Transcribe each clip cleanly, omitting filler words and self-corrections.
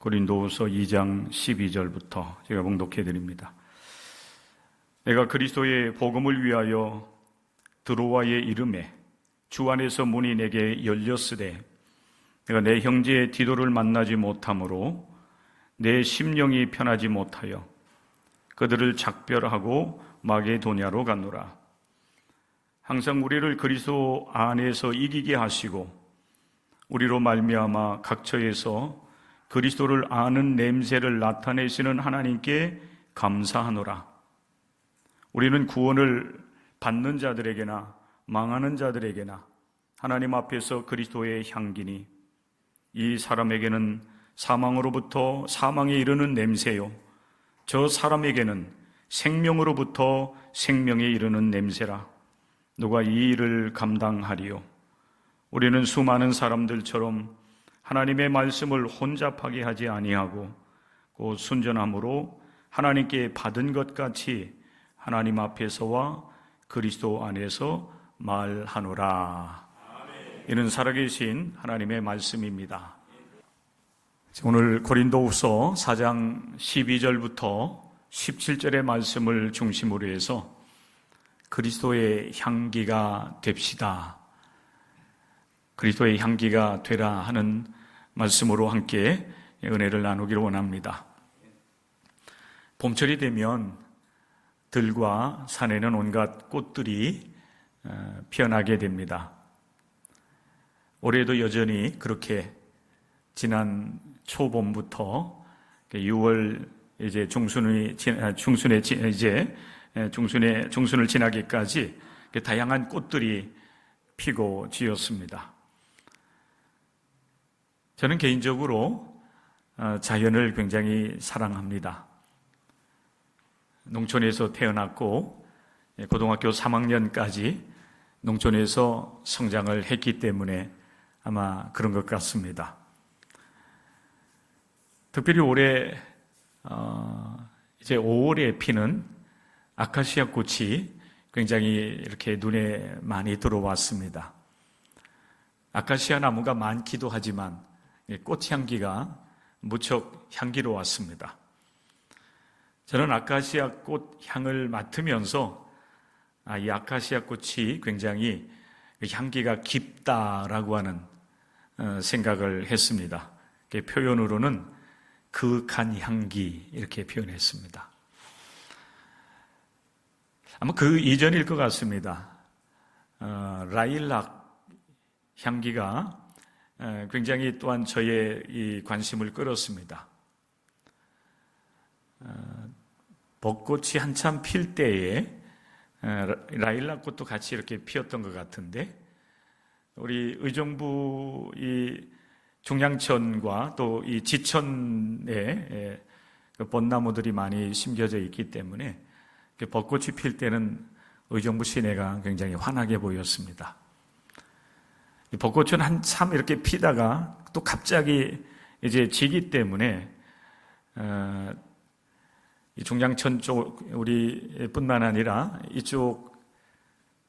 고린도후서 2장 12절부터 제가 봉독해 드립니다. 내가 그리스도의 복음을 위하여 드로아에 이르매 주 안에서 문이 내게 열렸으되 내가 내 형제 디도를 만나지 못하므로 내 심령이 편하지 못하여 그들을 작별하고 마게도냐로 갔노라. 항상 우리를 그리스도 안에서 이기게 하시고 우리로 말미암아 각처에서 그리스도를 아는 냄새를 나타내시는 하나님께 감사하노라. 우리는 구원을 받는 자들에게나 망하는 자들에게나 하나님 앞에서 그리스도의 향기니 이 사람에게는 사망으로부터 사망에 이르는 냄새요 저 사람에게는 생명으로부터 생명에 이르는 냄새라. 누가 이 일을 감당하리요? 우리는 수많은 사람들처럼 하나님의 말씀을 혼잡하게 하지 아니하고 곧 순전함으로 하나님께 받은 것 같이 하나님 앞에서와 그리스도 안에서 말하노라. 이는 살아계신 하나님의 말씀입니다. 오늘 고린도후서 4장 12절부터 17절의 말씀을 중심으로 해서 그리스도의 향기가 됩시다, 그리스도의 향기가 되라 하는 말씀으로 함께 은혜를 나누기를 원합니다. 봄철이 되면 들과 산에는 온갖 꽃들이 피어나게 됩니다. 올해도 여전히 그렇게 지난 초봄부터 6월 이제 중순을 지나기까지 다양한 꽃들이 피고 지었습니다. 저는 개인적으로 자연을 굉장히 사랑합니다. 농촌에서 태어났고 고등학교 3학년까지 농촌에서 성장을 했기 때문에 아마 그런 것 같습니다. 특별히 올해 이제 5월에 피는 아카시아 꽃이 굉장히 이렇게 눈에 많이 들어왔습니다. 아카시아 나무가 많기도 하지만 꽃향기가 무척 향기로웠습니다. 저는 아카시아 꽃 향을 맡으면서 이 아카시아 꽃이 굉장히 향기가 깊다라고 하는 생각을 했습니다. 표현으로는 그윽한 향기 이렇게 표현했습니다. 아마 그 이전일 것 같습니다. 라일락 향기가 굉장히 또한 저의 이 관심을 끌었습니다. 벚꽃이 한참 필 때에 라일락 꽃도 같이 이렇게 피었던 것 같은데 우리 의정부 이 중량천과 또 이 지천에 벚나무들이 많이 심겨져 있기 때문에 벚꽃이 필 때는 의정부 시내가 굉장히 환하게 보였습니다. 벚꽃은 한참 이렇게 피다가 또 갑자기 이제 지기 때문에 이 중량천 쪽 우리 뿐만 아니라 이쪽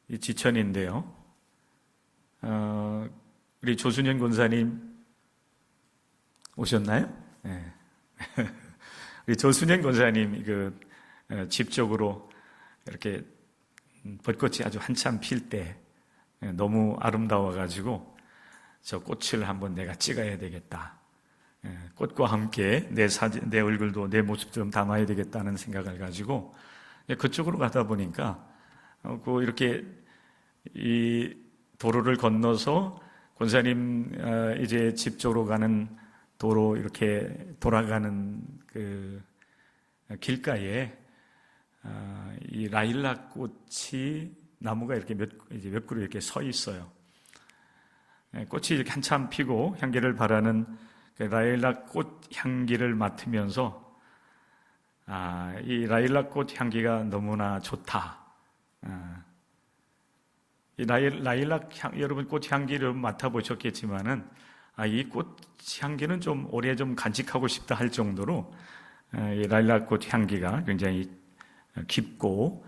이 지천인데요. 우리 조순현 권사님 오셨나요? 네. 우리 조순현 권사님 집 쪽으로 이렇게 벚꽃이 아주 한참 필 때 너무 아름다워가지고 저 꽃을 한번 내가 찍어야 되겠다. 꽃과 함께 내 얼굴도 내 모습도 좀 담아야 되겠다는 생각을 가지고 그쪽으로 가다 보니까 이렇게 이 도로를 건너서 권사님 이제 집 쪽으로 가는 도로 이렇게 돌아가는 그 길가에 이 라일락 꽃이 나무가 이렇게 몇 그루 이렇게 서 있어요. 꽃이 이렇게 한참 피고 향기를 바라는 그 라일락 꽃 향기를 맡으면서 이 라일락 꽃 향기가 너무나 좋다. 이 라일락 여러분 꽃 향기를 맡아보셨겠지만은 이 꽃 향기는 좀 오래 좀 간직하고 싶다 할 정도로 이 라일락 꽃 향기가 굉장히 깊고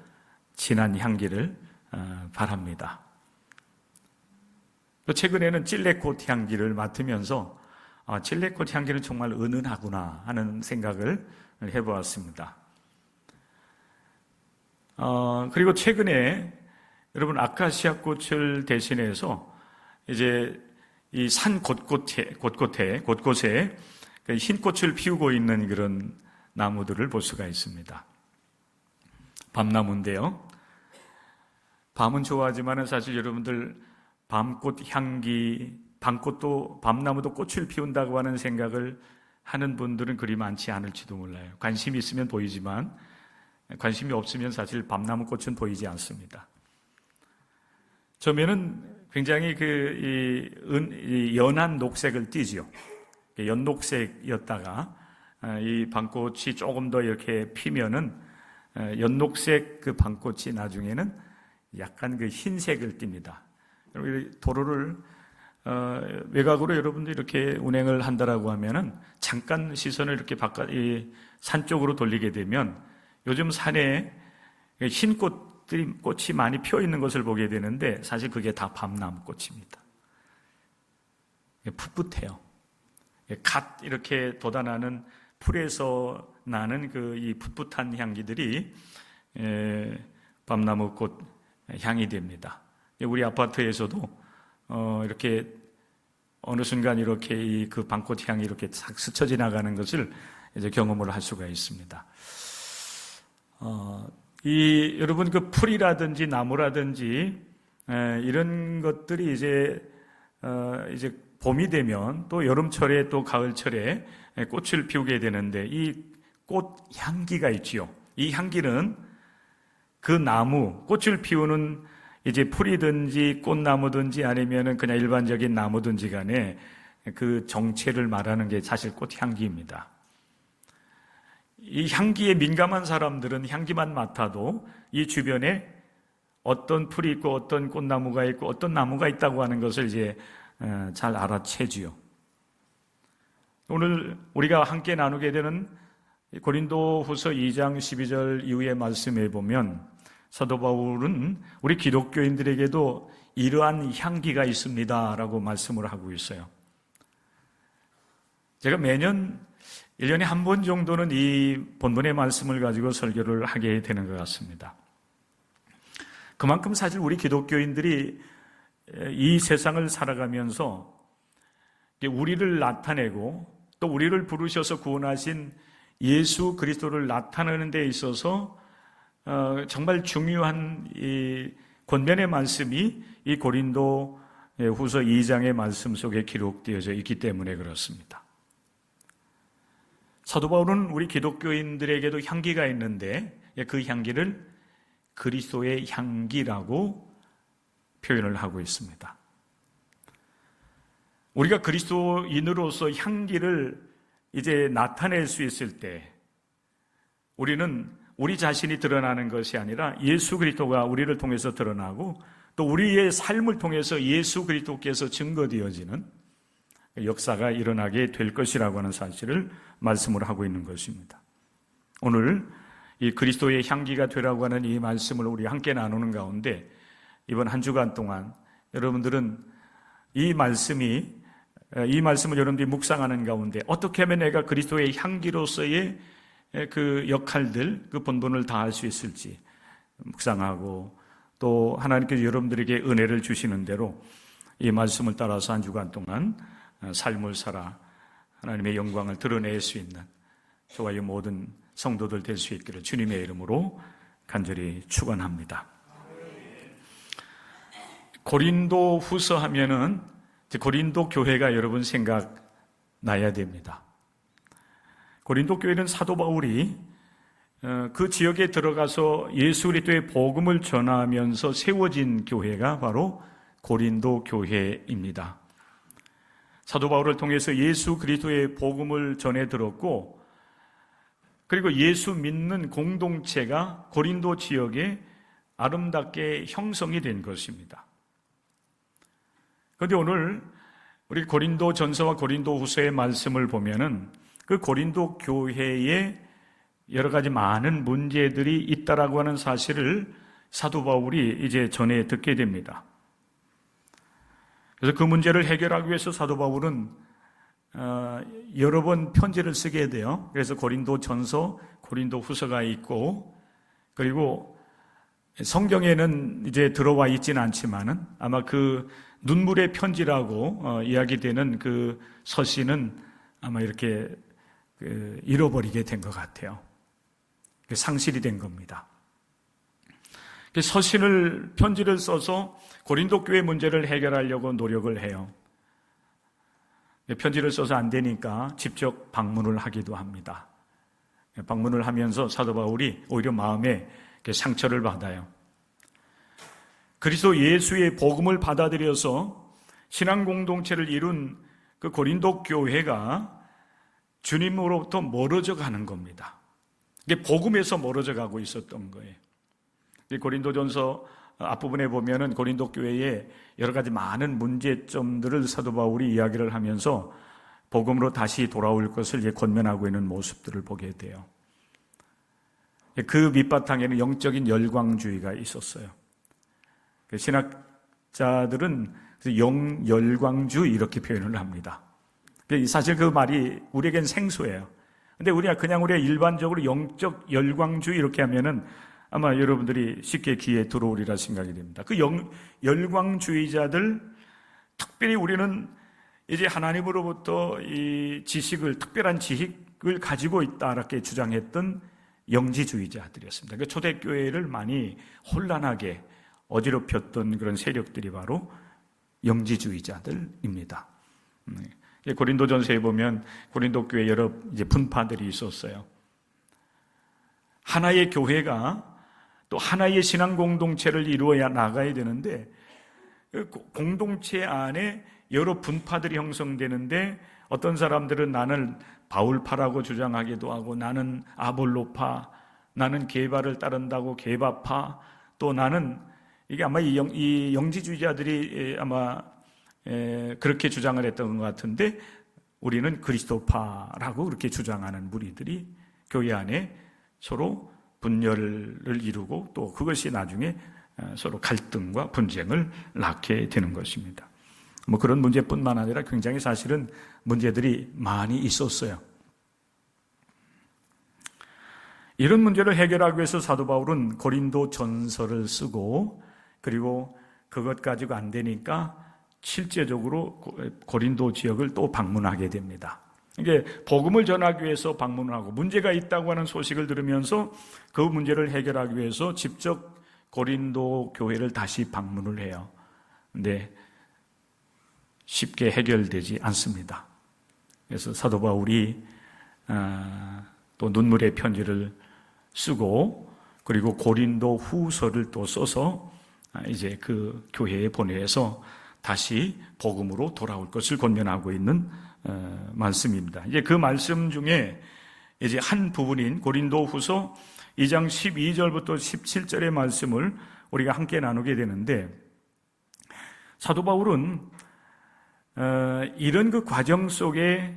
진한 향기를 바랍니다. 또 최근에는 찔레꽃 향기를 맡으면서 칠레꽃 향기는 정말 은은하구나 하는 생각을 해보았습니다. 그리고 최근에 여러분 아카시아 꽃을 대신해서 이제 이 산 곳곳에 흰 꽃을 피우고 있는 그런 나무들을 볼 수가 있습니다. 밤나무인데요. 밤은 좋아하지만 사실 여러분들 밤꽃 향기, 밤나무도 꽃을 피운다고 하는 생각을 하는 분들은 그리 많지 않을지도 몰라요. 관심이 있으면 보이지만 관심이 없으면 사실 밤나무 꽃은 보이지 않습니다. 처음에는 굉장히 연한 녹색을 띠지요. 연녹색이었다가 이 밤꽃이 조금 더 이렇게 피면은 연녹색 그 밤꽃이 나중에는 약간 그 흰색을 띱니다. 도로를 외곽으로 여러분들 이렇게 운행을 한다라고 하면은 잠깐 시선을 이렇게 이 산 쪽으로 돌리게 되면 요즘 산에 흰 꽃이 많이 피어 있는 것을 보게 되는데 사실 그게 다 밤나무 꽃입니다. 풋풋해요. 갓 이렇게 돋아나는 풀에서 나는 이 풋풋한 향기들이 밤나무 꽃 향이 됩니다. 우리 아파트에서도 이렇게 어느 순간 이렇게 그 밤꽃 향이 이렇게 싹 스쳐 지나가는 것을 이제 경험을 할 수가 있습니다. 여러분 그 풀이라든지 나무라든지 이런 것들이 이제 봄이 되면 또 여름철에 또 가을철에 꽃을 피우게 되는데 이 꽃 향기가 있지요. 이 향기는 그 나무, 꽃을 피우는 이제 풀이든지 꽃나무든지 아니면은 그냥 일반적인 나무든지 간에 그 정체를 말하는 게 사실 꽃향기입니다. 이 향기에 민감한 사람들은 향기만 맡아도 이 주변에 어떤 풀이 있고 어떤 꽃나무가 있고 어떤 나무가 있다고 하는 것을 이제 잘 알아채지요. 오늘 우리가 함께 나누게 되는 고린도후서 2장 12절 이후의 말씀에 보면 사도 바울은 우리 기독교인들에게도 이러한 향기가 있습니다라고 말씀을 하고 있어요. 제가 매년 1년에 한 번 정도는 이 본문의 말씀을 가지고 설교를 하게 되는 것 같습니다. 그만큼 사실 우리 기독교인들이 이 세상을 살아가면서 우리를 나타내고 또 우리를 부르셔서 구원하신 예수 그리스도를 나타내는 데 있어서 정말 중요한 이 권면의 말씀이 이 고린도 후서 2장의 말씀 속에 기록되어져 있기 때문에 그렇습니다. 사도 바울은 우리 기독교인들에게도 향기가 있는데 그 향기를 그리스도의 향기라고 표현을 하고 있습니다. 우리가 그리스도인으로서 향기를 이제 나타낼 수 있을 때 우리는 우리 자신이 드러나는 것이 아니라 예수 그리스도가 우리를 통해서 드러나고 또 우리의 삶을 통해서 예수 그리스도께서 증거되어지는 역사가 일어나게 될 것이라고 하는 사실을 말씀을 하고 있는 것입니다. 오늘 이 그리스도의 향기가 되라고 하는 이 말씀을 우리 함께 나누는 가운데 이번 한 주간 동안 여러분들은 이 말씀을 여러분들이 묵상하는 가운데 어떻게 하면 내가 그리스도의 향기로서의 그 역할들, 그 본분을 다할 수 있을지 묵상하고 또 하나님께서 여러분들에게 은혜를 주시는 대로 이 말씀을 따라서 한 주간 동안 삶을 살아 하나님의 영광을 드러낼 수 있는 저와 이 모든 성도들 될 수 있기를 주님의 이름으로 간절히 축원합니다. 고린도 후서 하면은 고린도 교회가 여러분 생각나야 됩니다. 고린도 교회는 사도 바울이 그 지역에 들어가서 예수 그리스도의 복음을 전하면서 세워진 교회가 바로 고린도 교회입니다. 사도 바울을 통해서 예수 그리스도의 복음을 전해 들었고 그리고 예수 믿는 공동체가 고린도 지역에 아름답게 형성이 된 것입니다. 그런데 오늘 우리 고린도 전서와 고린도 후서의 말씀을 보면은 그 고린도 교회에 여러 가지 많은 문제들이 있다라고 하는 사실을 사도 바울이 이제 전해 듣게 됩니다. 그래서 그 문제를 해결하기 위해서 사도 바울은 여러 번 편지를 쓰게 돼요. 그래서 고린도 전서, 고린도 후서가 있고, 그리고 성경에는 이제 들어와 있지는 않지만은 아마 그 눈물의 편지라고 이야기되는 그 서신은 아마 이렇게 잃어버리게 된 것 같아요. 상실이 된 겁니다. 서신을, 편지를 써서 고린도 교회 문제를 해결하려고 노력을 해요. 편지를 써서 안 되니까 직접 방문을 하기도 합니다. 방문을 하면서 사도 바울이 오히려 마음에 상처를 받아요. 그리스도 예수의 복음을 받아들여서 신앙 공동체를 이룬 그 고린도 교회가 주님으로부터 멀어져 가는 겁니다. 이게 복음에서 멀어져 가고 있었던 거예요. 고린도전서 앞부분에 보면은 고린도 교회에 여러 가지 많은 문제점들을 사도 바울이 이야기를 하면서 복음으로 다시 돌아올 것을 권면하고 있는 모습들을 보게 돼요. 그 밑바탕에는 영적인 열광주의가 있었어요. 신학자들은 영열광주의 이렇게 표현을 합니다. 사실 그 말이 우리에겐 생소해요. 근데 우리가 일반적으로 영적 열광주의 이렇게 하면은 아마 여러분들이 쉽게 귀에 들어오리라 생각이 됩니다. 그 열광주의자들, 특별히 우리는 이제 하나님으로부터 이 지식을, 특별한 지식을 가지고 있다 이렇게 주장했던 영지주의자들이었습니다. 그 초대교회를 많이 혼란하게 어지럽혔던 그런 세력들이 바로 영지주의자들입니다. 고린도전서에 보면 고린도 교회 여러 이제 분파들이 있었어요. 하나의 교회가 또 하나의 신앙 공동체를 이루어야 나가야 되는데 공동체 안에 여러 분파들이 형성되는데 어떤 사람들은 나는 바울파라고 주장하기도 하고 나는 아볼로파, 나는 게바를 따른다고 게바파, 또 나는 이게 아마 이 영지주의자들이 아마 그렇게 주장을 했던 것 같은데 우리는 그리스도파라고 그렇게 주장하는 무리들이 교회 안에 서로 분열을 이루고 또 그것이 나중에 서로 갈등과 분쟁을 낳게 되는 것입니다. 그런 문제뿐만 아니라 굉장히 사실은 문제들이 많이 있었어요. 이런 문제를 해결하기 위해서 사도 바울은 고린도 전서를 쓰고 그리고 그것 가지고 안 되니까 실제적으로 고린도 지역을 또 방문하게 됩니다. 이게 복음을 전하기 위해서 방문을 하고 문제가 있다고 하는 소식을 들으면서 그 문제를 해결하기 위해서 직접 고린도 교회를 다시 방문을 해요. 근데 쉽게 해결되지 않습니다. 그래서 사도 바울이 또 눈물의 편지를 쓰고 그리고 고린도 후서를 또 써서 이제 그 교회에 보내서 다시 복음으로 돌아올 것을 권면하고 있는 말씀입니다. 이제 그 말씀 중에 이제 한 부분인 고린도 후서 2장 12절부터 17절의 말씀을 우리가 함께 나누게 되는데 사도 바울은 이런 그 과정 속에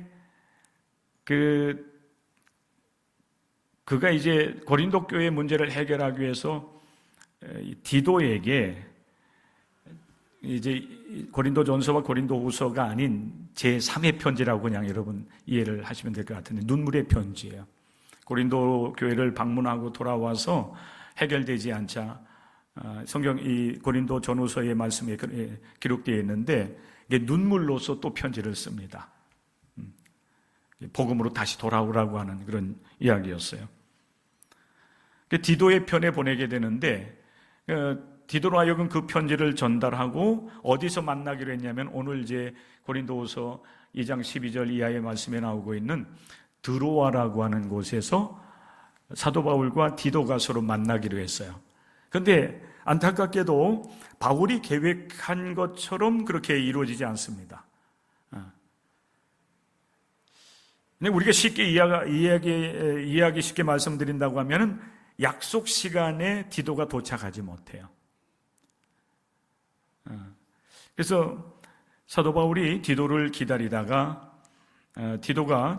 그가 이제 고린도 교회 문제를 해결하기 위해서 디도에게 이제 고린도전서와 고린도후서가 아닌 제3의 편지라고 그냥 여러분 이해를 하시면 될 것 같은데 눈물의 편지예요. 고린도 교회를 방문하고 돌아와서 해결되지 않자 성경 이 고린도 전후서의 말씀에 기록되어 있는데 이게 눈물로서 또 편지를 씁니다. 복음으로 다시 돌아오라고 하는 그런 이야기였어요. 디도의 편에 보내게 되는데 디도로 하여금 그 편지를 전달하고 어디서 만나기로 했냐면 오늘 이제 고린도후서 2장 12절 이하의 말씀에 나오고 있는 드로아라고 하는 곳에서 사도 바울과 디도가 서로 만나기로 했어요. 그런데 안타깝게도 바울이 계획한 것처럼 그렇게 이루어지지 않습니다. 근데 우리가 쉽게 이해하기 쉽게 말씀드린다고 하면은 약속 시간에 디도가 도착하지 못해요. 그래서 사도 바울이 디도를 기다리다가 디도가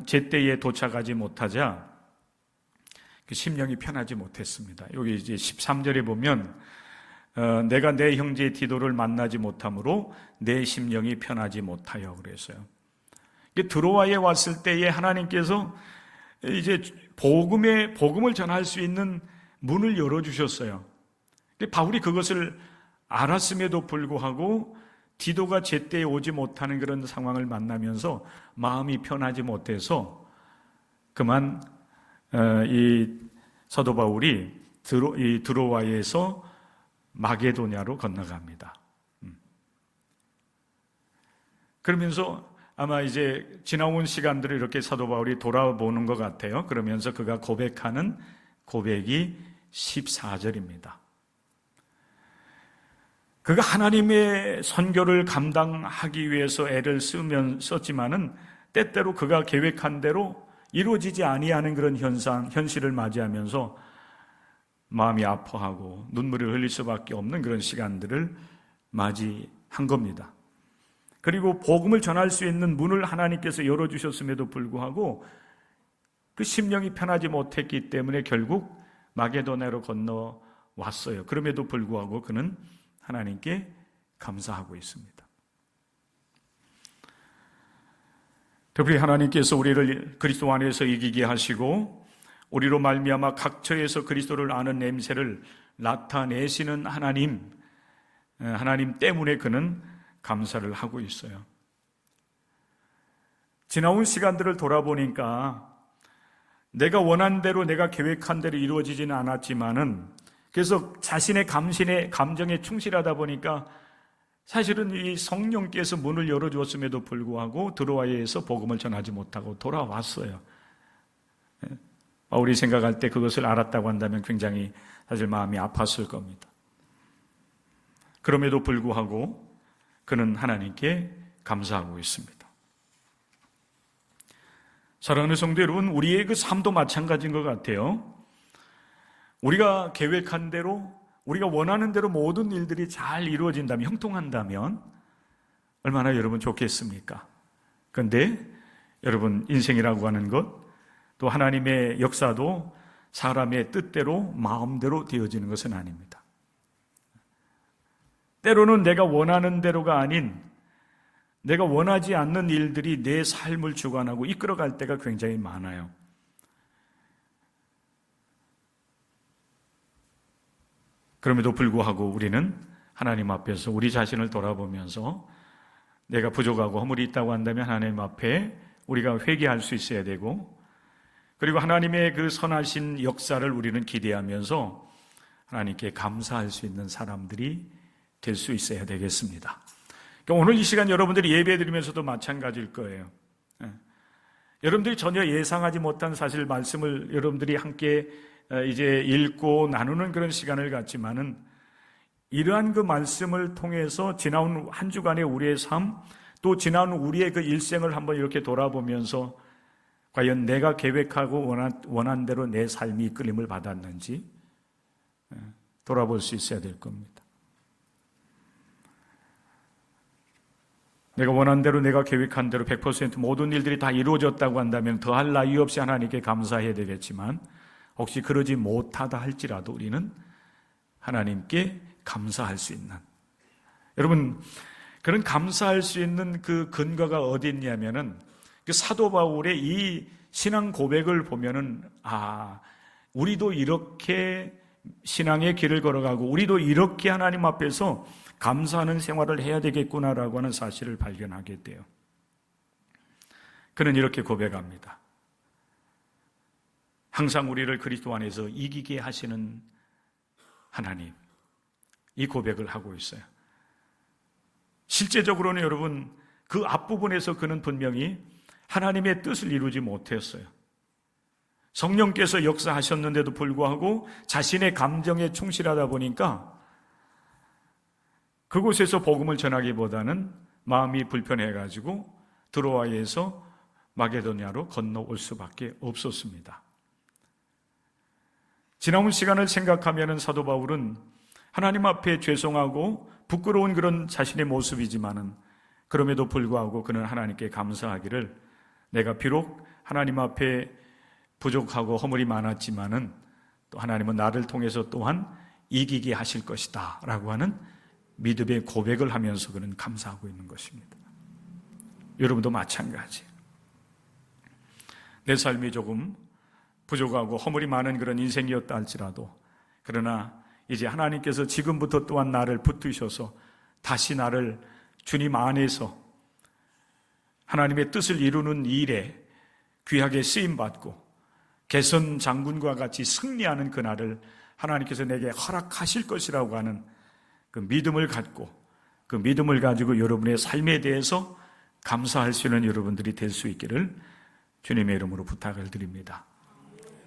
제때에 도착하지 못하자 그 심령이 편하지 못했습니다. 여기 이제 13절에 보면 내가 내 형제 디도를 만나지 못함으로 내 심령이 편하지 못하여 그랬어요. 드로아에 왔을 때에 하나님께서 이제 복음을 전할 수 있는 문을 열어주셨어요. 바울이 그것을 알았음에도 불구하고 디도가 제때에 오지 못하는 그런 상황을 만나면서 마음이 편하지 못해서 그만 이 사도 바울이 드로아에서 마게도냐로 건너갑니다. 그러면서 아마 이제 지나온 시간들을 이렇게 사도 바울이 돌아보는 것 같아요. 그러면서 그가 고백하는 고백이 14절입니다. 그가 하나님의 선교를 감당하기 위해서 애를 썼지만은 때때로 그가 계획한 대로 이루어지지 아니하는 그런 현실을 맞이하면서 마음이 아파하고 눈물을 흘릴 수밖에 없는 그런 시간들을 맞이한 겁니다. 그리고 복음을 전할 수 있는 문을 하나님께서 열어주셨음에도 불구하고 그 심령이 편하지 못했기 때문에 결국 마게도냐로 건너왔어요. 그럼에도 불구하고 그는 하나님께 감사하고 있습니다. 특별히 하나님께서 우리를 그리스도 안에서 이기게 하시고 우리로 말미암아 각처에서 그리스도를 아는 냄새를 나타내시는 하나님 때문에 그는 감사를 하고 있어요. 지나온 시간들을 돌아보니까 내가 원한 대로 내가 계획한 대로 이루어지지는 않았지만은 그래서 자신의 감정에 충실하다 보니까 사실은 이 성령께서 문을 열어주었음에도 불구하고 드로아에서 복음을 전하지 못하고 돌아왔어요. 바울이 생각할 때 그것을 알았다고 한다면 굉장히 사실 마음이 아팠을 겁니다. 그럼에도 불구하고 그는 하나님께 감사하고 있습니다. 사랑하는 성도 여러분, 우리의 그 삶도 마찬가지인 것 같아요. 우리가 계획한 대로, 우리가 원하는 대로 모든 일들이 잘 이루어진다면, 형통한다면 얼마나 여러분 좋겠습니까? 그런데 여러분, 인생이라고 하는 것, 또 하나님의 역사도 사람의 뜻대로 마음대로 되어지는 것은 아닙니다. 때로는 내가 원하는 대로가 아닌 내가 원하지 않는 일들이 내 삶을 주관하고 이끌어갈 때가 굉장히 많아요. 그럼에도 불구하고 우리는 하나님 앞에서 우리 자신을 돌아보면서 내가 부족하고 허물이 있다고 한다면 하나님 앞에 우리가 회개할 수 있어야 되고, 그리고 하나님의 그 선하신 역사를 우리는 기대하면서 하나님께 감사할 수 있는 사람들이 될 수 있어야 되겠습니다. 그러니까 오늘 이 시간 여러분들이 예배 드리면서도 마찬가지일 거예요. 여러분들이 전혀 예상하지 못한 사실 말씀을 여러분들이 함께 이제 읽고 나누는 그런 시간을 갖지만은 이러한 그 말씀을 통해서 지나온 한 주간의 우리의 삶, 또 지나온 우리의 그 일생을 한번 이렇게 돌아보면서 과연 내가 계획하고 원한 대로 내 삶이 이끌림을 받았는지 돌아볼 수 있어야 될 겁니다. 내가 원한 대로 내가 계획한 대로 100% 모든 일들이 다 이루어졌다고 한다면 더할 나위 없이 하나님께 감사해야 되겠지만, 혹시 그러지 못하다 할지라도 우리는 하나님께 감사할 수 있는, 여러분 그런 감사할 수 있는 그 근거가 어디 있냐면은 그 사도 바울의 이 신앙 고백을 보면은 우리도 이렇게 신앙의 길을 걸어가고 우리도 이렇게 하나님 앞에서 감사하는 생활을 해야 되겠구나라고 하는 사실을 발견하게 돼요. 그는 이렇게 고백합니다. 항상 우리를 그리스도 안에서 이기게 하시는 하나님, 이 고백을 하고 있어요. 실제적으로는 여러분 그 앞부분에서 그는 분명히 하나님의 뜻을 이루지 못했어요. 성령께서 역사하셨는데도 불구하고 자신의 감정에 충실하다 보니까 그곳에서 복음을 전하기보다는 마음이 불편해가지고 드로아에서 마게도냐로 건너올 수밖에 없었습니다. 지나온 시간을 생각하면 사도 바울은 하나님 앞에 죄송하고 부끄러운 그런 자신의 모습이지만은 그럼에도 불구하고 그는 하나님께 감사하기를, 내가 비록 하나님 앞에 부족하고 허물이 많았지만은 또 하나님은 나를 통해서 또한 이기게 하실 것이다 라고 하는 믿음의 고백을 하면서 그는 감사하고 있는 것입니다. 여러분도 마찬가지예요. 내 삶이 조금 부족하고 허물이 많은 그런 인생이었다 할지라도, 그러나 이제 하나님께서 지금부터 또한 나를 붙드셔서 다시 나를 주님 안에서 하나님의 뜻을 이루는 일에 귀하게 쓰임받고 개선 장군과 같이 승리하는 그날을 하나님께서 내게 허락하실 것이라고 하는 그 믿음을 갖고, 그 믿음을 가지고 여러분의 삶에 대해서 감사할 수 있는 여러분들이 될 수 있기를 주님의 이름으로 부탁을 드립니다.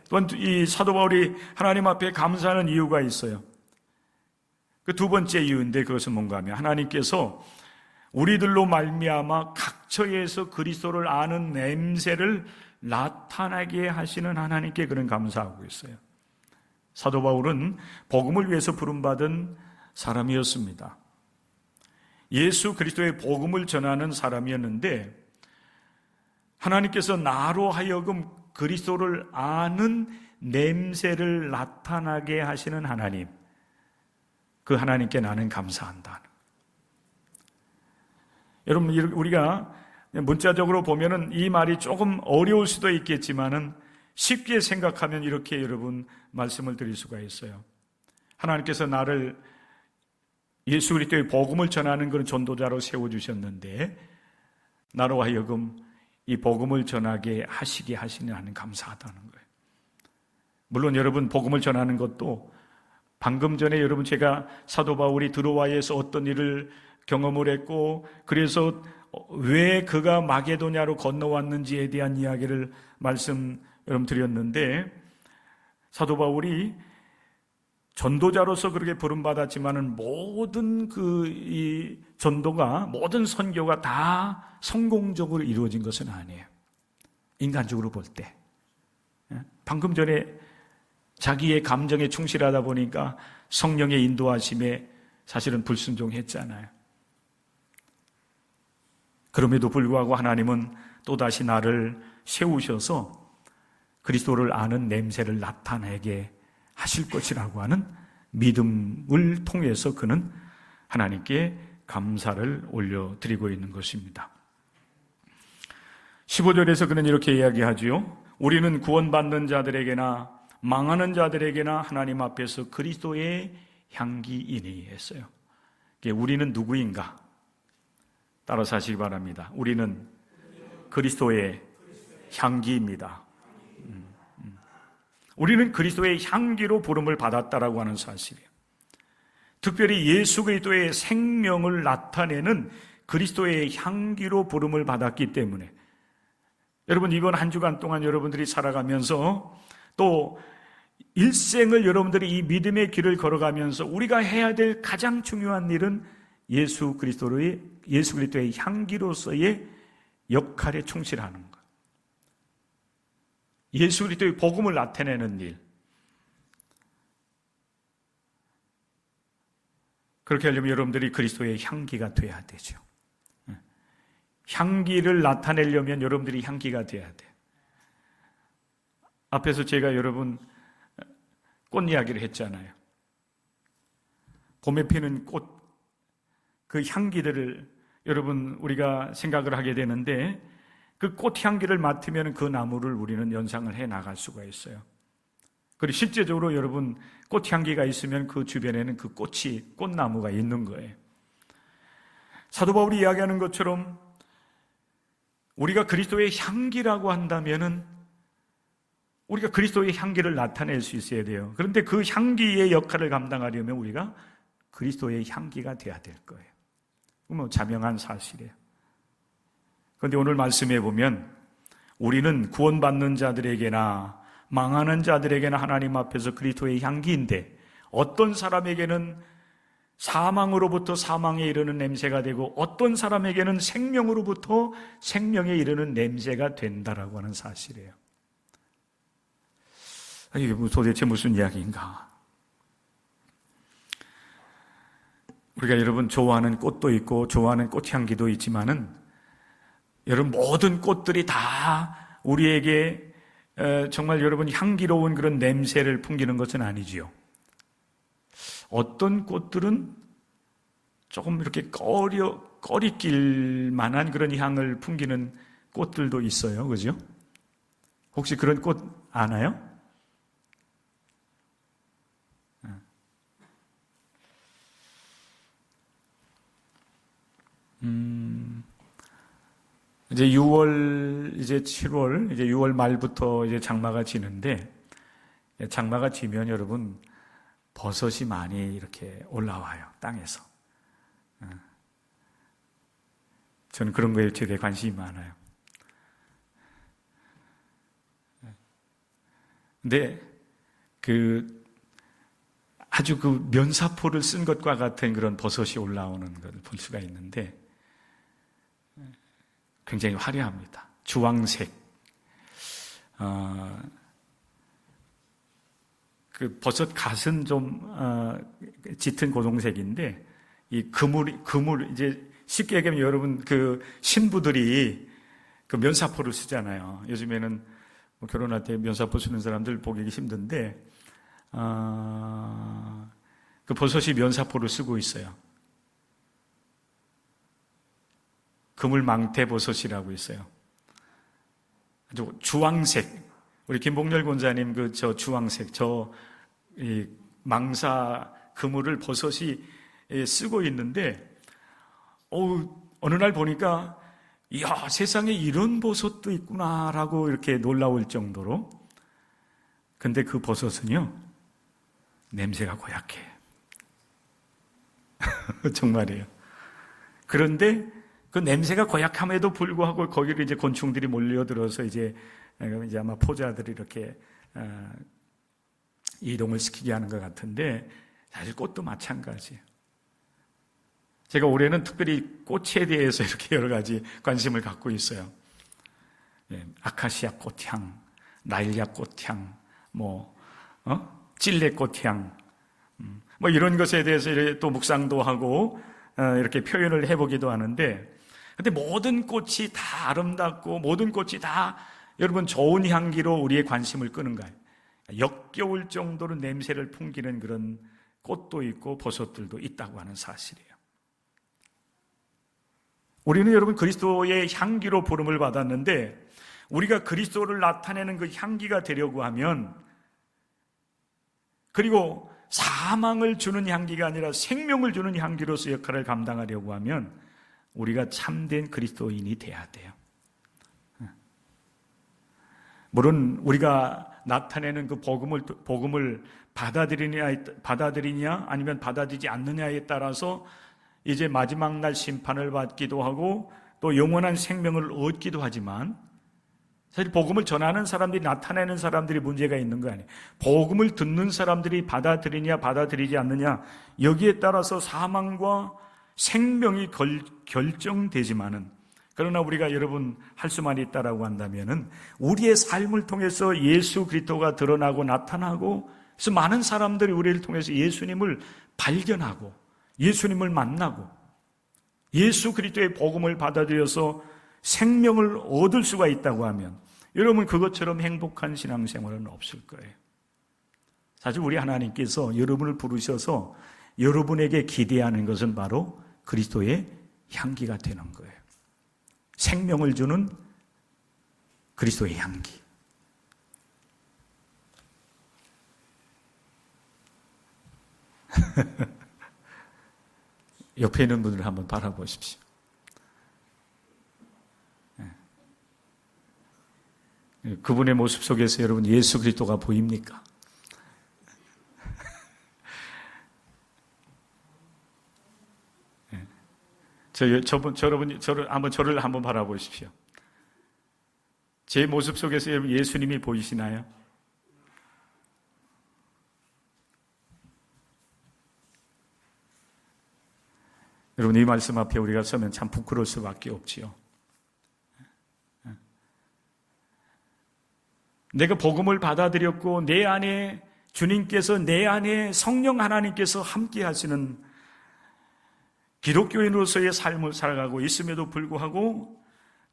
또한 이 사도 바울이 하나님 앞에 감사하는 이유가 있어요. 그 두 번째 이유인데, 그것은 뭔가 하면 하나님께서 우리들로 말미암아 각처에서 그리스도를 아는 냄새를 나타나게 하시는 하나님께 그런 감사하고 있어요. 사도 바울은 복음을 위해서 부름받은 사람이었습니다. 예수 그리스도의 복음을 전하는 사람이었는데, 하나님께서 나로 하여금 그리스도를 아는 냄새를 나타나게 하시는 하나님, 그 하나님께 나는 감사한다. 여러분, 우리가 문자적으로 보면은 이 말이 조금 어려울 수도 있겠지만은 쉽게 생각하면 이렇게 여러분 말씀을 드릴 수가 있어요. 하나님께서 나를 예수 그리스도의 복음을 전하는 그런 전도자로 세워주셨는데, 나로 하여금 이 복음을 전하게 하시게 하시는 하는 감사하다는 거예요. 물론 여러분, 복음을 전하는 것도 방금 전에 여러분 제가 사도 바울이 드로아에서 어떤 일을 경험을 했고, 그래서 왜 그가 마게도냐로 건너왔는지에 대한 이야기를 여러분 드렸는데, 사도 바울이 전도자로서 그렇게 부름받았지만은 모든 이 전도가, 모든 선교가 다 성공적으로 이루어진 것은 아니에요. 인간적으로 볼 때. 방금 전에 자기의 감정에 충실하다 보니까 성령의 인도하심에 사실은 불순종했잖아요. 그럼에도 불구하고 하나님은 또다시 나를 세우셔서 그리스도를 아는 냄새를 나타내게 하실 것이라고 하는 믿음을 통해서 그는 하나님께 감사를 올려드리고 있는 것입니다. 15절에서 그는 이렇게 이야기하지요. 우리는 구원받는 자들에게나 망하는 자들에게나 하나님 앞에서 그리스도의 향기이니 했어요. 우리는 누구인가? 따라서 하시기 바랍니다. 우리는 그리스도의 향기입니다. 우리는 그리스도의 향기로 부름을 받았다라고 하는 사실이에요. 특별히 예수 그리스도의 생명을 나타내는 그리스도의 향기로 부름을 받았기 때문에, 여러분 이번 한 주간 동안 여러분들이 살아가면서 또 일생을 여러분들이 이 믿음의 길을 걸어가면서 우리가 해야 될 가장 중요한 일은 예수 그리스도의 향기로서의 역할에 충실하는 것. 예수 그리스도의 복음을 나타내는 일. 그렇게 하려면 여러분들이 그리스도의 향기가 돼야 되죠. 향기를 나타내려면 여러분들이 향기가 돼야 돼요. 앞에서 제가 여러분 꽃 이야기를 했잖아요. 봄에 피는 꽃, 그 향기들을 여러분 우리가 생각을 하게 되는데, 그 꽃향기를 맡으면 그 나무를 우리는 연상을 해 나갈 수가 있어요. 그리고 실제적으로 여러분 꽃향기가 있으면 그 주변에는 그 꽃나무가 있는 거예요. 사도 바울이 이야기하는 것처럼 우리가 그리스도의 향기라고 한다면은 우리가 그리스도의 향기를 나타낼 수 있어야 돼요. 그런데 그 향기의 역할을 감당하려면 우리가 그리스도의 향기가 돼야 될 거예요. 자명한 사실이에요. 그런데 오늘 말씀해 보면 우리는 구원받는 자들에게나 망하는 자들에게나 하나님 앞에서 그리스도의 향기인데, 어떤 사람에게는 사망으로부터 사망에 이르는 냄새가 되고 어떤 사람에게는 생명으로부터 생명에 이르는 냄새가 된다라고 하는 사실이에요. 이게 도대체 무슨 이야기인가? 우리가 여러분 좋아하는 꽃도 있고 좋아하는 꽃향기도 있지만은, 여러분 모든 꽃들이 다 우리에게 정말 여러분 향기로운 그런 냄새를 풍기는 것은 아니지요. 어떤 꽃들은 조금 이렇게 꺼리낄 만한 그런 향을 풍기는 꽃들도 있어요. 그죠? 혹시 그런 꽃 아나요? 이제 6월, 이제 7월, 이제 6월 말부터 이제 장마가 지는데, 장마가 지면 여러분, 버섯이 많이 이렇게 올라와요, 땅에서. 저는 그런 거에 되게 관심이 많아요. 근데, 아주 면사포를 쓴 것과 같은 그런 버섯이 올라오는 걸 볼 수가 있는데, 굉장히 화려합니다. 주황색. 그 버섯 갓은 좀, 짙은 고동색인데, 이 그물, 이제 쉽게 얘기하면 여러분 신부들이 면사포를 쓰잖아요. 요즘에는 결혼할 때 면사포 쓰는 사람들 보기 힘든데, 그 버섯이 면사포를 쓰고 있어요. 그물망태버섯이라고 있어요. 아주 주황색. 우리 김봉렬 권사님 주황색, 이 망사 그물을 버섯이 쓰고 있는데, 어느 날 보니까, 이야, 세상에 이런 버섯도 있구나라고 이렇게 놀라울 정도로. 근데 그 버섯은요, 냄새가 고약해. 정말이에요. 그런데 그 냄새가 고약함에도 불구하고 거기를 이제 곤충들이 몰려들어서 이제 아마 포자들이 이렇게 이동을 시키게 하는 것 같은데, 사실 꽃도 마찬가지예요. 제가 올해는 특별히 꽃에 대해서 이렇게 여러 가지 관심을 갖고 있어요. 아카시아 꽃향, 나일야 꽃향, 찔레 꽃향, 이런 것에 대해서 또 묵상도 하고 이렇게 표현을 해보기도 하는데, 근데 모든 꽃이 다 아름답고 모든 꽃이 다 여러분 좋은 향기로 우리의 관심을 끄는 거예요. 역겨울 정도로 냄새를 풍기는 그런 꽃도 있고 버섯들도 있다고 하는 사실이에요. 우리는 여러분 그리스도의 향기로 부름을 받았는데, 우리가 그리스도를 나타내는 그 향기가 되려고 하면, 그리고 사망을 주는 향기가 아니라 생명을 주는 향기로서 역할을 감당하려고 하면 우리가 참된 그리스도인이 돼야 돼요. 물론 우리가 나타내는 그 복음을 받아들이냐 아니면 받아들이지 않느냐에 따라서 이제 마지막 날 심판을 받기도 하고 또 영원한 생명을 얻기도 하지만, 사실 복음을 전하는 사람들이, 나타내는 사람들이 문제가 있는 거 아니에요. 복음을 듣는 사람들이 받아들이냐 받아들이지 않느냐, 여기에 따라서 사망과 생명이 결정되지만은, 그러나 우리가 여러분 할 수만 있다라고 한다면은 우리의 삶을 통해서 예수 그리스도가 드러나고 나타나고, 그래서 많은 사람들이 우리를 통해서 예수님을 발견하고 예수님을 만나고 예수 그리스도의 복음을 받아들여서 생명을 얻을 수가 있다고 하면, 여러분 그것처럼 행복한 신앙생활은 없을 거예요. 사실 우리 하나님께서 여러분을 부르셔서 여러분에게 기대하는 것은 바로 그리스도의 향기가 되는 거예요. 생명을 주는 그리스도의 향기. 옆에 있는 분을 한번 바라보십시오. 그분의 모습 속에서 여러분 예수 그리스도가 보입니까? 저를 한번 바라보십시오. 제 모습 속에서 여러분 예수님이 보이시나요? 여러분 이 말씀 앞에 우리가 서면 참 부끄러울 수밖에 없지요. 내가 복음을 받아들였고 내 안에 주님께서, 내 안에 성령 하나님께서 함께 하시는 기독교인으로서의 삶을 살아가고 있음에도 불구하고,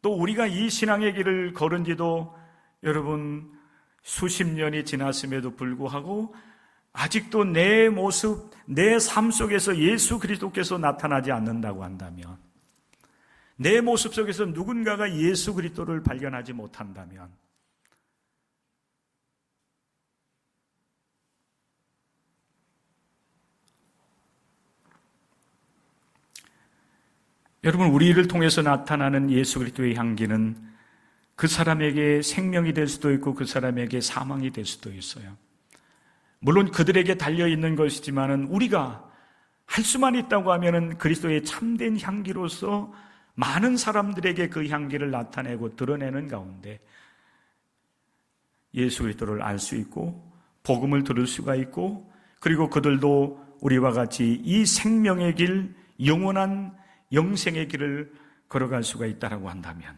또 우리가 이 신앙의 길을 걸은 지도 여러분 수십 년이 지났음에도 불구하고 아직도 내 모습, 내 삶 속에서 예수 그리스도께서 나타나지 않는다고 한다면, 내 모습 속에서 누군가가 예수 그리스도를 발견하지 못한다면, 여러분, 우리를 통해서 나타나는 예수 그리스도의 향기는 그 사람에게 생명이 될 수도 있고 그 사람에게 사망이 될 수도 있어요. 물론 그들에게 달려있는 것이지만은 우리가 할 수만 있다고 하면은 그리스도의 참된 향기로서 많은 사람들에게 그 향기를 나타내고 드러내는 가운데 예수 그리스도를 알 수 있고 복음을 들을 수가 있고, 그리고 그들도 우리와 같이 이 생명의 길, 영원한 영생의 길을 걸어갈 수가 있다라고 한다면,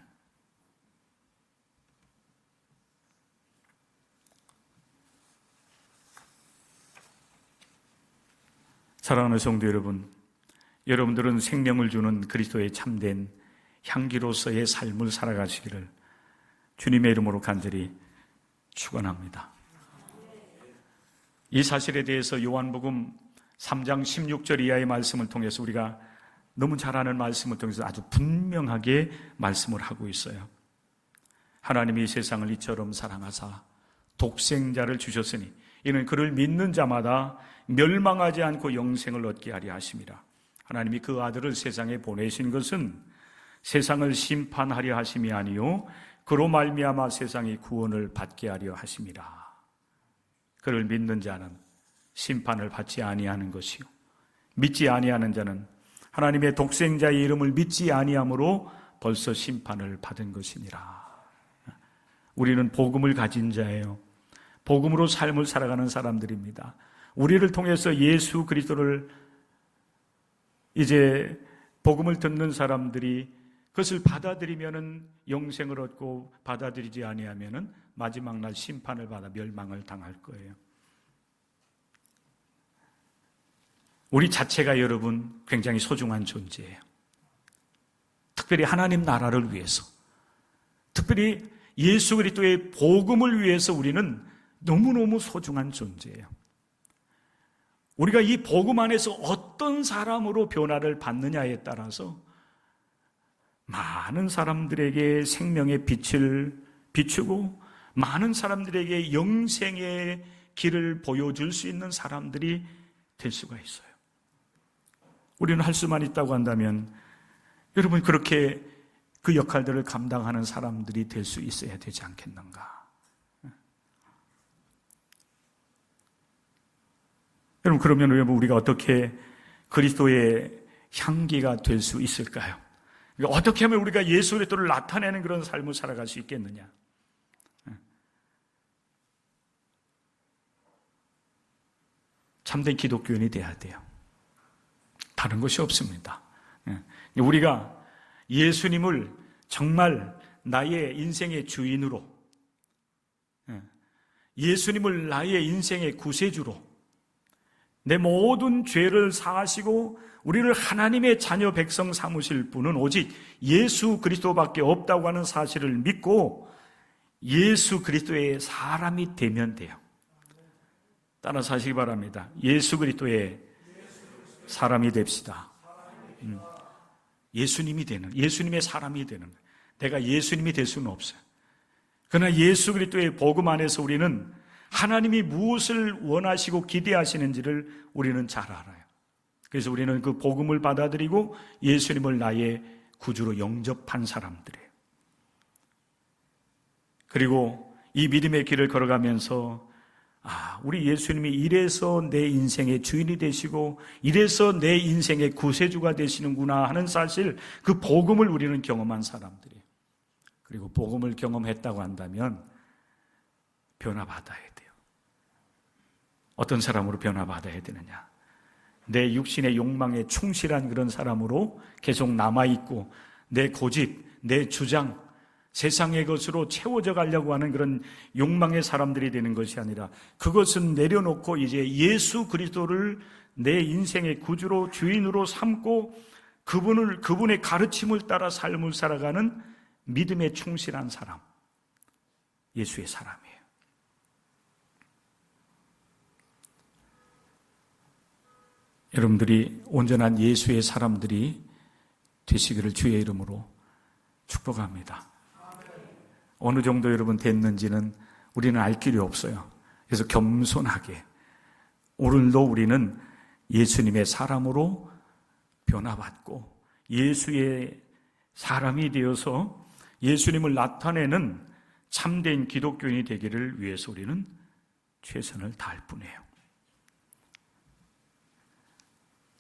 사랑하는 성도 여러분, 여러분들은 생명을 주는 그리스도의 참된 향기로서의 삶을 살아가시기를 주님의 이름으로 간절히 축원합니다. 이 사실에 대해서 요한복음 3장 16절 이하의 말씀을 통해서 우리가 너무 잘 아는 말씀을 통해서 아주 분명하게 말씀을 하고 있어요. 하나님이 세상을 이처럼 사랑하사 독생자를 주셨으니 이는 그를 믿는 자마다 멸망하지 않고 영생을 얻게 하려 하심이라. 하나님이 그 아들을 세상에 보내신 것은 세상을 심판하려 하심이 아니요 그로 말미암아 세상이 구원을 받게 하려 하심이라. 그를 믿는 자는 심판을 받지 아니하는 것이요 믿지 아니하는 자는 하나님의 독생자의 이름을 믿지 아니함으로 벌써 심판을 받은 것이니라. 우리는 복음을 가진 자예요. 복음으로 삶을 살아가는 사람들입니다. 우리를 통해서 예수 그리스도를 이제 복음을 듣는 사람들이 그것을 받아들이면은 영생을 얻고, 받아들이지 아니하면은 마지막 날 심판을 받아 멸망을 당할 거예요. 우리 자체가 여러분 굉장히 소중한 존재예요. 특별히 하나님 나라를 위해서, 특별히 예수 그리스도의 복음을 위해서 우리는 너무너무 소중한 존재예요. 우리가 이 복음 안에서 어떤 사람으로 변화를 받느냐에 따라서 많은 사람들에게 생명의 빛을 비추고 많은 사람들에게 영생의 길을 보여줄 수 있는 사람들이 될 수가 있어요. 우리는 할 수만 있다고 한다면 여러분 그렇게 그 역할들을 감당하는 사람들이 될 수 있어야 되지 않겠는가? 여러분, 그러면 여러분 우리가 어떻게 그리스도의 향기가 될 수 있을까요? 어떻게 하면 우리가 예수 그리스도를 나타내는 그런 삶을 살아갈 수 있겠느냐? 참된 기독교인이 돼야 돼요. 다른 것이 없습니다. 우리가 예수님을 정말 나의 인생의 주인으로, 예수님을 나의 인생의 구세주로, 내 모든 죄를 사하시고 우리를 하나님의 자녀 백성 삼으실 분은 오직 예수 그리스도밖에 없다고 하는 사실을 믿고 예수 그리스도의 사람이 되면 돼요. 따라서 하시기 바랍니다. 예수 그리스도의 사람이 됩시다. 예수님이 되는, 예수님의 사람이 되는, 내가 예수님이 될 수는 없어요. 그러나 예수 그리스도의 복음 안에서 우리는 하나님이 무엇을 원하시고 기대하시는지를 우리는 잘 알아요. 그래서 우리는 그 복음을 받아들이고 예수님을 나의 구주로 영접한 사람들이에요. 그리고 이 믿음의 길을 걸어가면서 우리 예수님이 이래서 내 인생의 주인이 되시고 이래서 내 인생의 구세주가 되시는구나 하는 사실, 그 복음을 우리는 경험한 사람들이에요. 그리고 복음을 경험했다고 한다면 변화받아야 돼요. 어떤 사람으로 변화받아야 되느냐? 내 육신의 욕망에 충실한 그런 사람으로 계속 남아있고 내 고집, 내 주장, 세상의 것으로 채워져 가려고 하는 그런 욕망의 사람들이 되는 것이 아니라 그것은 내려놓고 이제 예수 그리스도를 내 인생의 구주로, 주인으로 삼고 그분의 가르침을 따라 삶을 살아가는 믿음에 충실한 사람, 예수의 사람이에요. 여러분들이 온전한 예수의 사람들이 되시기를 주의 이름으로 축복합니다. 어느 정도 여러분 됐는지는 우리는 알 길이 없어요. 그래서 겸손하게 오늘도 우리는 예수님의 사람으로 변화받고 예수의 사람이 되어서 예수님을 나타내는 참된 기독교인이 되기를 위해서 우리는 최선을 다할 뿐이에요.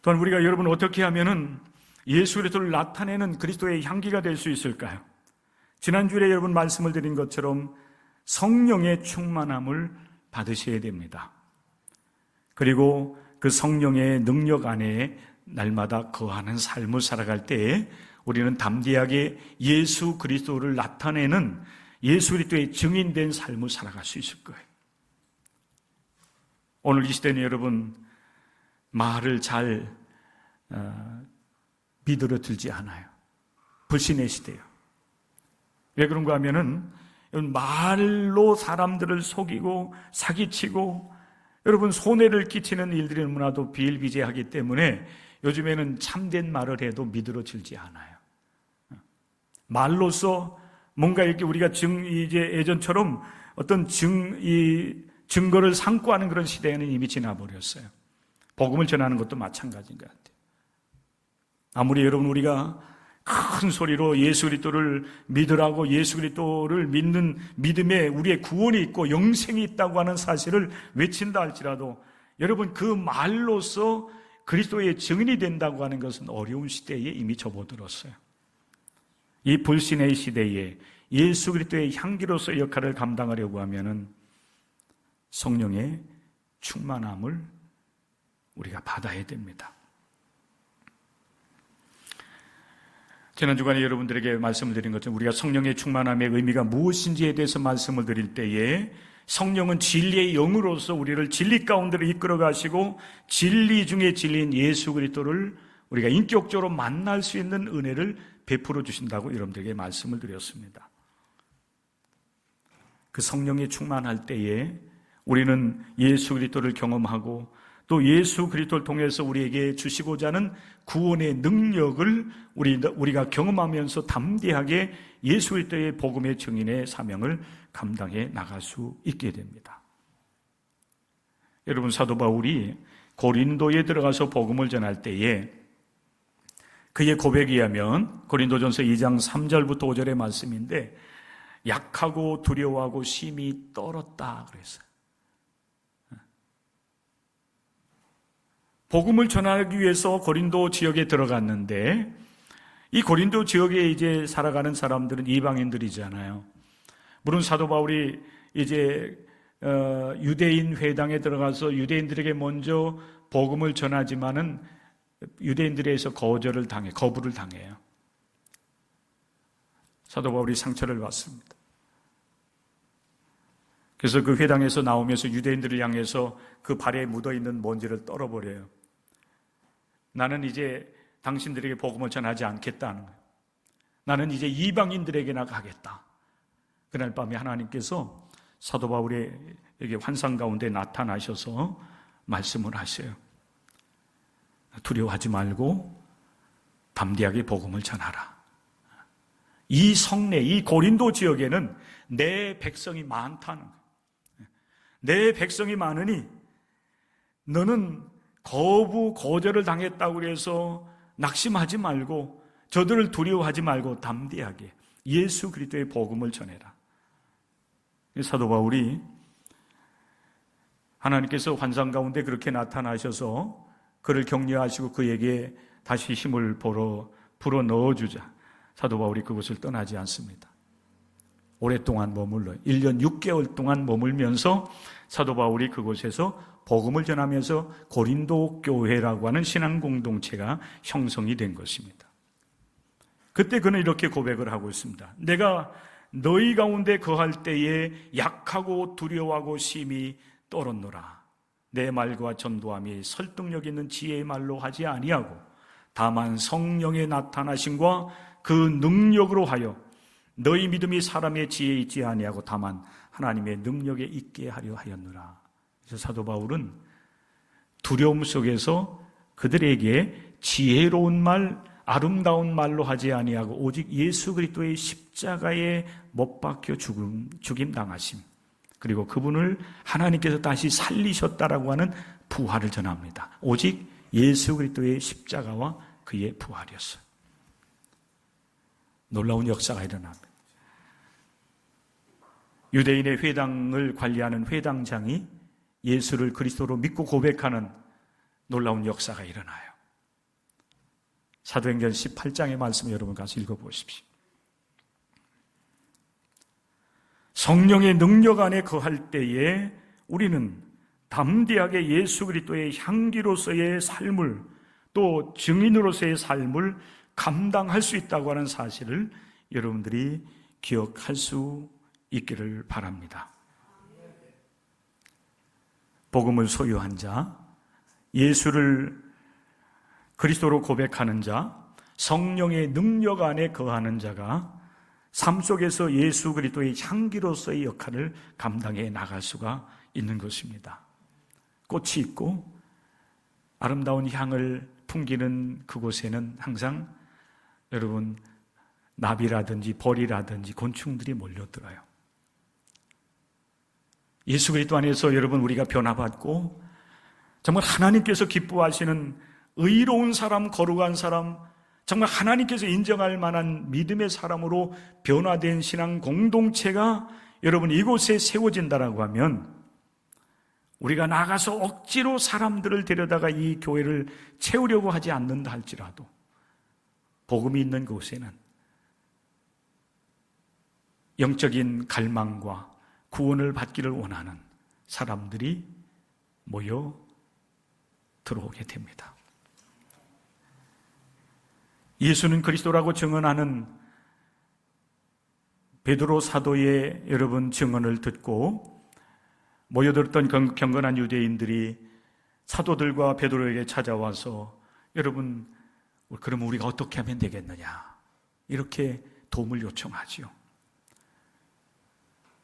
또한 우리가 여러분 어떻게 하면은 예수 그리스도를 나타내는 그리스도의 향기가 될 수 있을까요? 지난주에 여러분 말씀을 드린 것처럼 성령의 충만함을 받으셔야 됩니다. 그리고 그 성령의 능력 안에 날마다 거하는 삶을 살아갈 때에 우리는 담대하게 예수 그리스도를 나타내는 예수 그리스도의 증인된 삶을 살아갈 수 있을 거예요. 오늘 이 시대는 여러분 말을 잘 믿으려 들지 않아요. 불신의 시대예요. 왜 그런가 하면은 말로 사람들을 속이고 사기치고 여러분 손해를 끼치는 일들이 너무나도 비일비재하기 때문에 요즘에는 참된 말을 해도 믿어질지 않아요. 말로써 뭔가 이렇게 우리가 이제 예전처럼 어떤 증거를 삼고 하는 그런 시대에는 이미 지나버렸어요. 복음을 전하는 것도 마찬가지인 것 같아요. 아무리 여러분 우리가 큰 소리로 예수 그리스도를 믿으라고 예수 그리스도를 믿는 믿음에 우리의 구원이 있고 영생이 있다고 하는 사실을 외친다 할지라도 여러분 그 말로써 그리스도의 증인이 된다고 하는 것은 어려운 시대에 이미 접어들었어요. 이 불신의 시대에 예수 그리스도의 향기로서 역할을 감당하려고 하면은 성령의 충만함을 우리가 받아야 됩니다. 지난 주간에 여러분들에게 말씀을 드린 것처럼 우리가 성령의 충만함의 의미가 무엇인지에 대해서 말씀을 드릴 때에 성령은 진리의 영으로서 우리를 진리 가운데로 이끌어 가시고 진리 중에 진리인 예수 그리스도를 우리가 인격적으로 만날 수 있는 은혜를 베풀어 주신다고 여러분들에게 말씀을 드렸습니다. 그 성령이 충만할 때에 우리는 예수 그리스도를 경험하고 또 예수 그리스도를 통해서 우리에게 주시고자 하는 구원의 능력을 우리가 경험하면서 담대하게 예수 그리스도의 복음의 증인의 사명을 감당해 나갈 수 있게 됩니다. 여러분 사도 바울이 고린도에 들어가서 복음을 전할 때에 그의 고백에 의하면 고린도전서 2장 3절부터 5절의 말씀인데 약하고 두려워하고 심히 떨었다 그랬어요. 복음을 전하기 위해서 고린도 지역에 들어갔는데 이 고린도 지역에 이제 살아가는 사람들은 이방인들이잖아요. 물론 사도 바울이 이제 유대인 회당에 들어가서 유대인들에게 먼저 복음을 전하지만은 유대인들에서 거부를 당해요. 사도 바울이 상처를 받습니다. 그래서 그 회당에서 나오면서 유대인들을 향해서 그 발에 묻어있는 먼지를 떨어버려요. 나는 이제 당신들에게 복음을 전하지 않겠다는 거예요. 나는 이제 이방인들에게나 가겠다. 그날 밤에 하나님께서 사도 바울에게 환상 가운데 나타나셔서 말씀을 하셔요. 두려워하지 말고 담대하게 복음을 전하라. 이 성내, 이 고린도 지역에는 내 백성이 많다는 거예요. 내 백성이 많으니 너는 거절을 당했다고 해서 낙심하지 말고 저들을 두려워하지 말고 담대하게 예수 그리스도의 복음을 전해라. 사도 바울이 하나님께서 환상 가운데 그렇게 나타나셔서 그를 격려하시고 그에게 다시 힘을 불어 넣어주자 사도 바울이 그곳을 떠나지 않습니다. 오랫동안 머물러요. 1년 6개월 동안 머물면서 사도 바울이 그곳에서 복음을 전하면서 고린도 교회라고 하는 신앙 공동체가 형성이 된 것입니다. 그때 그는 이렇게 고백을 하고 있습니다. 내가 너희 가운데 거할 때에 약하고 두려워하고 심히 떨었노라. 내 말과 전도함이 설득력 있는 지혜의 말로 하지 아니하고 다만 성령의 나타나심과 그 능력으로 하여 너희 믿음이 사람의 지혜에 있지 아니하고 다만 하나님의 능력에 있게 하려 하였노라. 그래서 사도 바울은 두려움 속에서 그들에게 지혜로운 말, 아름다운 말로 하지 아니하고 오직 예수 그리스도의 십자가에 못 박혀 죽임 당하심, 그리고 그분을 하나님께서 다시 살리셨다라고 하는 부활을 전합니다. 오직 예수 그리스도의 십자가와 그의 부활이었어요. 놀라운 역사가 일어납니다. 유대인의 회당을 관리하는 회당장이 예수를 그리스도로 믿고 고백하는 놀라운 역사가 일어나요. 사도행전 18장의 말씀 여러분 가서 읽어보십시오. 성령의 능력 안에 거할 때에 우리는 담대하게 예수 그리스도의 향기로서의 삶을, 또 증인으로서의 삶을 감당할 수 있다고 하는 사실을 여러분들이 기억할 수 있기를 바랍니다. 복음을 소유한 자, 예수를 그리스도로 고백하는 자, 성령의 능력 안에 거하는 자가 삶 속에서 예수 그리스도의 향기로서의 역할을 감당해 나갈 수가 있는 것입니다. 꽃이 있고 아름다운 향을 풍기는 그곳에는 항상 여러분 나비라든지 벌이라든지 곤충들이 몰려들어요. 예수 그리스도 안에서 여러분 우리가 변화받고 정말 하나님께서 기뻐하시는 의로운 사람, 거룩한 사람, 정말 하나님께서 인정할 만한 믿음의 사람으로 변화된 신앙 공동체가 여러분 이곳에 세워진다라고 하면 우리가 나가서 억지로 사람들을 데려다가 이 교회를 채우려고 하지 않는다 할지라도 복음이 있는 곳에는 영적인 갈망과 구원을 받기를 원하는 사람들이 모여 들어오게 됩니다. 예수는 그리스도라고 증언하는 베드로 사도의 여러분 증언을 듣고 모여들었던 경건한 유대인들이 사도들과 베드로에게 찾아와서 여러분 그럼 우리가 어떻게 하면 되겠느냐 이렇게 도움을 요청하지요.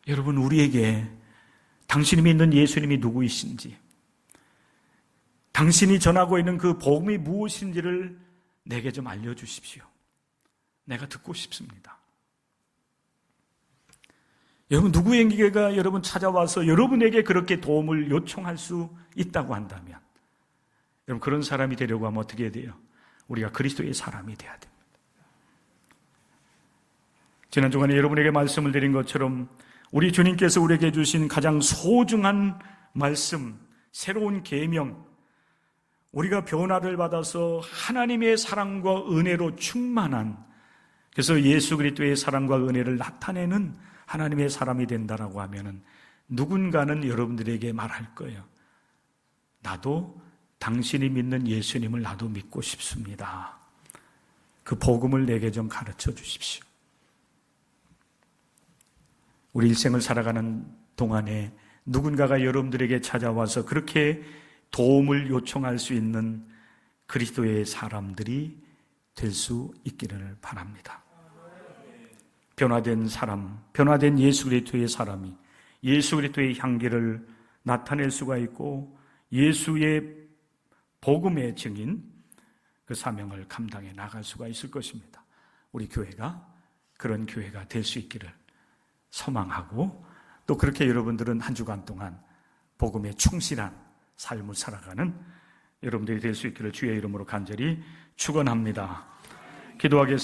여러분 우리에게 당신이 믿는 예수님이 누구이신지, 당신이 전하고 있는 그 복음이 무엇인지를 내게 좀 알려주십시오. 내가 듣고 싶습니다. 여러분 누구에게가 여러분 찾아와서 여러분에게 그렇게 도움을 요청할 수 있다고 한다면 여러분 그런 사람이 되려고 하면 어떻게 해야 돼요? 우리가 그리스도의 사람이 돼야 됩니다. 지난 주간에 여러분에게 말씀을 드린 것처럼 우리 주님께서 우리에게 주신 가장 소중한 말씀, 새로운 계명, 우리가 변화를 받아서 하나님의 사랑과 은혜로 충만한, 그래서 예수 그리스도의 사랑과 은혜를 나타내는 하나님의 사람이 된다라고 하면은 누군가는 여러분들에게 말할 거예요. 나도 당신이 믿는 예수님을 나도 믿고 싶습니다. 그 복음을 내게 좀 가르쳐 주십시오. 우리 일생을 살아가는 동안에 누군가가 여러분들에게 찾아와서 그렇게 도움을 요청할 수 있는 그리스도의 사람들이 될 수 있기를 바랍니다. 변화된 사람, 변화된 예수 그리스도의 사람이 예수 그리스도의 향기를 나타낼 수가 있고 예수의 복음의 증인, 그 사명을 감당해 나갈 수가 있을 것입니다. 우리 교회가 그런 교회가 될 수 있기를 소망하고 또 그렇게 여러분들은 한 주간 동안 복음에 충실한 삶을 살아가는 여러분들이 될 수 있기를 주의 이름으로 간절히 축원합니다. 기도하겠습니다.